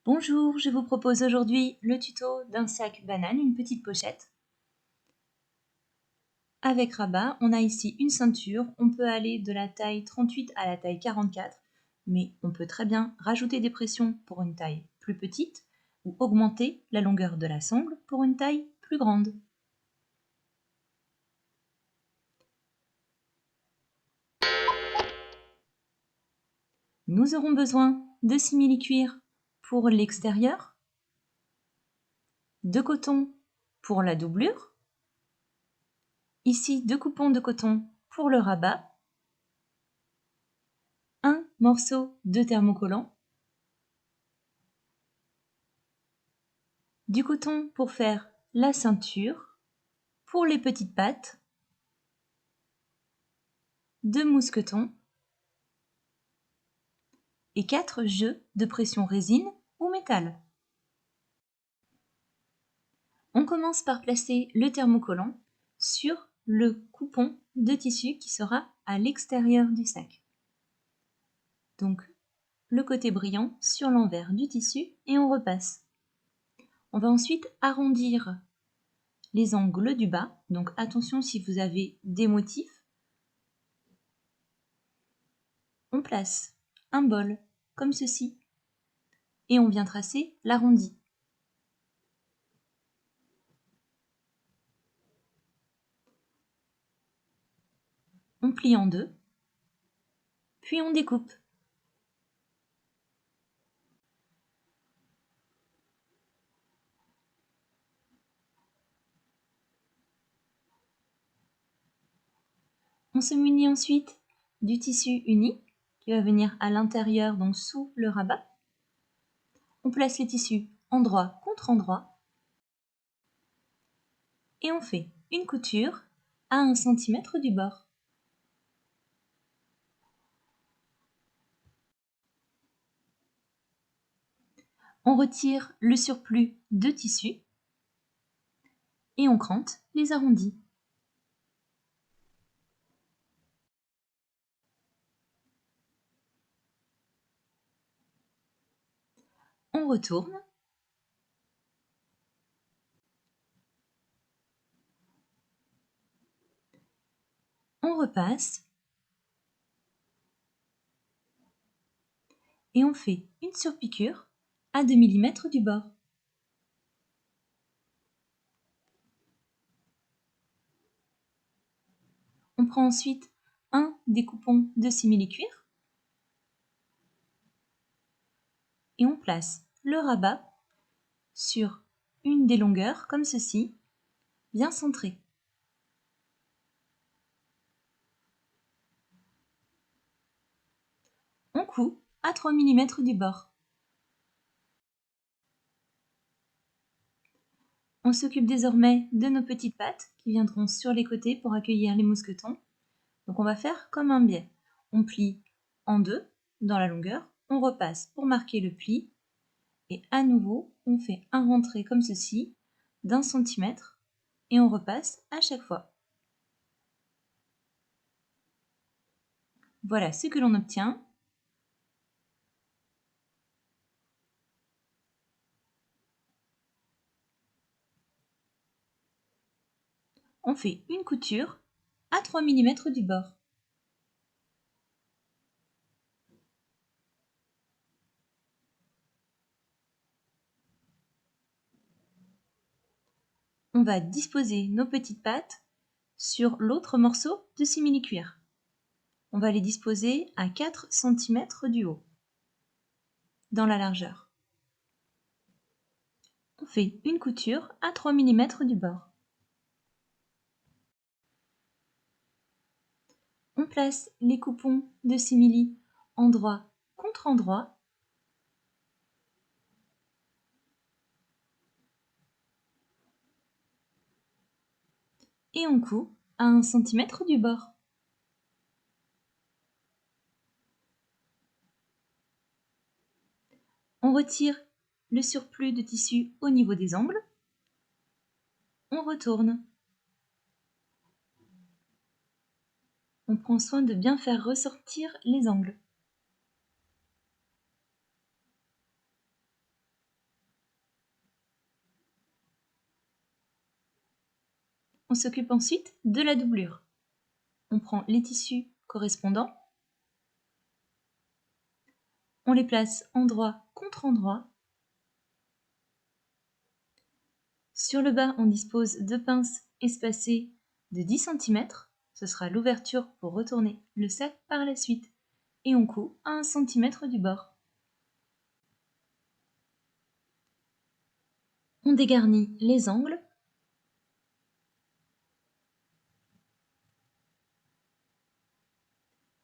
Bonjour, je vous propose aujourd'hui le tuto d'un sac banane, une petite pochette. Avec rabat, on a ici une ceinture, on peut aller de la taille 38 à la taille 44, mais on peut très bien rajouter des pressions pour une taille plus petite ou augmenter la longueur de la sangle pour une taille plus grande. Nous aurons besoin de simili-cuir pour l'extérieur, de coton pour la doublure, ici 2 coupons de coton pour le rabat, un morceau de thermocollant, du coton pour faire la ceinture, pour les petites pattes, de mousqueton et 4 jeux de pression résine ou métal. On commence par placer le thermocollant sur le coupon de tissu qui sera à l'extérieur du sac. Donc le côté brillant sur l'envers du tissu et on repasse. On va ensuite arrondir les angles du bas, donc attention si vous avez des motifs. On place un bol comme ceci et on vient tracer l'arrondi. On plie en deux, puis on découpe. On se munit ensuite du tissu uni qui va venir à l'intérieur, donc sous le rabat. On place les tissus endroit contre endroit et on fait une couture à 1 cm du bord. On retire le surplus de tissu et on crante les arrondis. On retourne. On repasse et on fait une surpiqûre à 2 mm du bord. On prend ensuite un des coupons de simili-cuir et on place le rabat sur une des longueurs comme ceci, bien centré. On coud à 3 mm du bord. On s'occupe désormais de nos petites pattes qui viendront sur les côtés pour accueillir les mousquetons. Donc on va faire comme un biais. On plie en deux dans la longueur, on repasse pour marquer le pli et à nouveau on fait un rentré comme ceci d'1 cm et on repasse à chaque fois. Voilà ce que l'on obtient. On fait une couture à 3 mm du bord. On va disposer nos petites pattes sur l'autre morceau de simili-cuir. On va les disposer à 4 cm du haut, dans la largeur. On fait une couture à 3 mm du bord. On place les coupons de simili endroit contre endroit. Et on coud à 1 cm du bord. On retire le surplus de tissu au niveau des angles. On retourne. On prend soin de bien faire ressortir les angles. s'occupe ensuite de la doublure. On prend les tissus correspondants, on les place endroit contre endroit. Sur le bas, on dispose de pinces espacées de 10 cm. Ce sera l'ouverture pour retourner le sac par la suite. Et on coud à 1 cm du bord. On dégarnit les angles.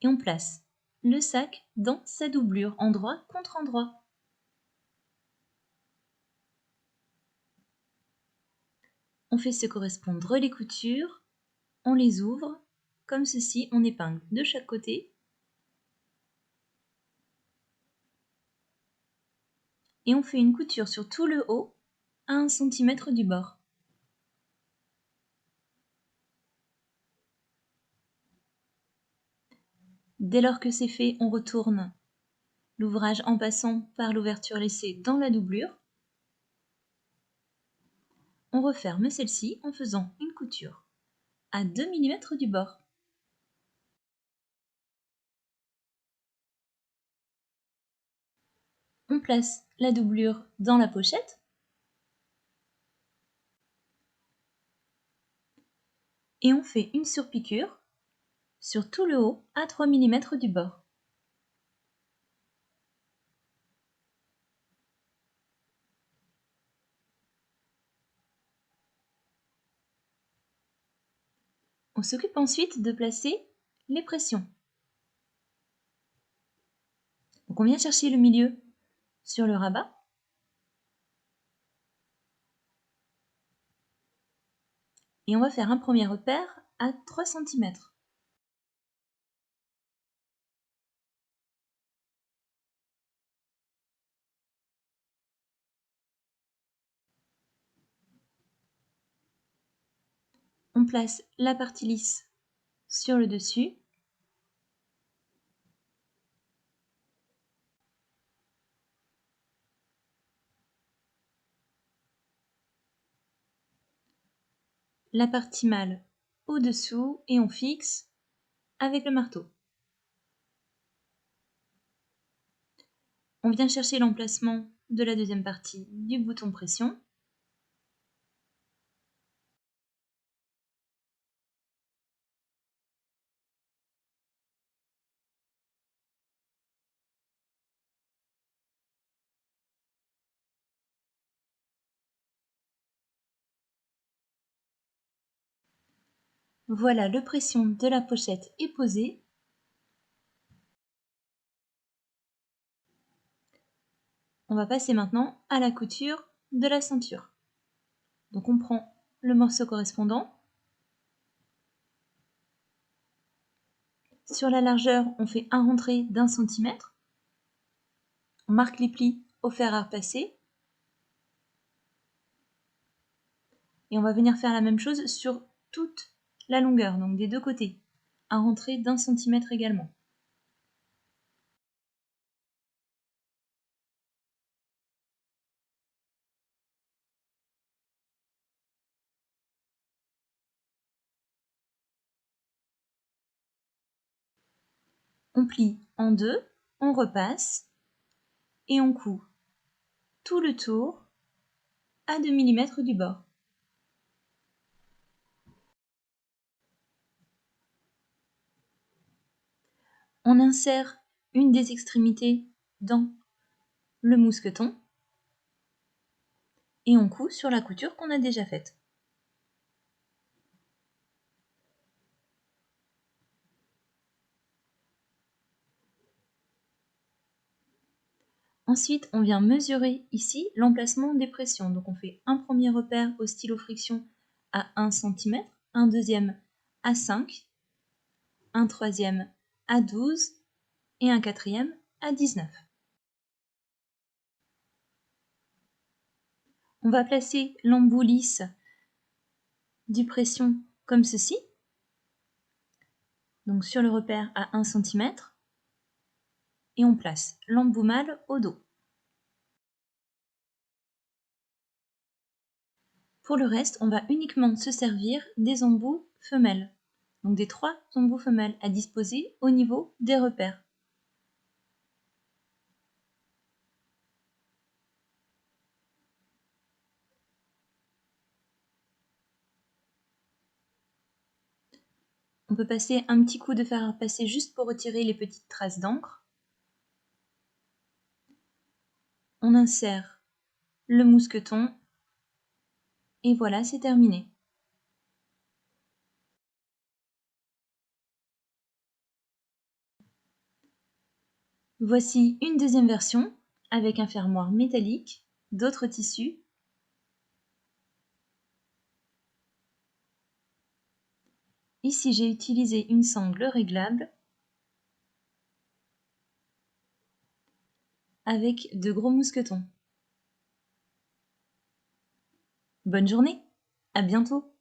Et on place le sac dans sa doublure, endroit contre endroit. On fait se correspondre les coutures, on les ouvre, comme ceci, on épingle de chaque côté. Et on fait une couture sur tout le haut à 1 cm du bord. Dès lors que c'est fait, on retourne l'ouvrage en passant par l'ouverture laissée dans la doublure. On referme celle-ci en faisant une couture à 2 mm du bord. On place la doublure dans la pochette. Et on fait une surpiqûre sur tout le haut à 3 mm du bord. On s'occupe ensuite de placer les pressions. Donc on vient chercher le milieu sur le rabat. Et on va faire un premier repère à 3 cm. On place la partie lisse sur le dessus. La partie mâle au-dessous et on fixe avec le marteau. On vient chercher l'emplacement de la deuxième partie du bouton pression. Voilà, le pression de la pochette est posé. On va passer maintenant à la couture de la ceinture. Donc on prend le morceau correspondant. Sur la largeur, on fait un rentré d'1 cm. On marque les plis au fer à repasser. Et on va venir faire la même chose sur toute la longueur, donc des deux côtés. Un rentré d'1 cm également. On plie en deux, on repasse et on coud tout le tour à 2 mm du bord. On insère une des extrémités dans le mousqueton et on coud sur la couture qu'on a déjà faite. Ensuite, on vient mesurer ici l'emplacement des pressions. Donc on fait un premier repère au stylo friction à 1 cm, un deuxième à 5, un troisième à 12 et un quatrième à 19. On va placer l'embout lisse du pression comme ceci, donc sur le repère à 1 cm, et on place l'embout mâle au dos. Pour le reste, on va uniquement se servir des embouts femelles, donc des 3 embouts femelles à disposer au niveau des repères. On peut passer un petit coup de fer à repasser juste pour retirer les petites traces d'encre. On insère le mousqueton et voilà, c'est terminé. Voici une deuxième version avec un fermoir métallique, d'autres tissus. Ici, j'ai utilisé une sangle réglable avec de gros mousquetons. Bonne journée, à bientôt!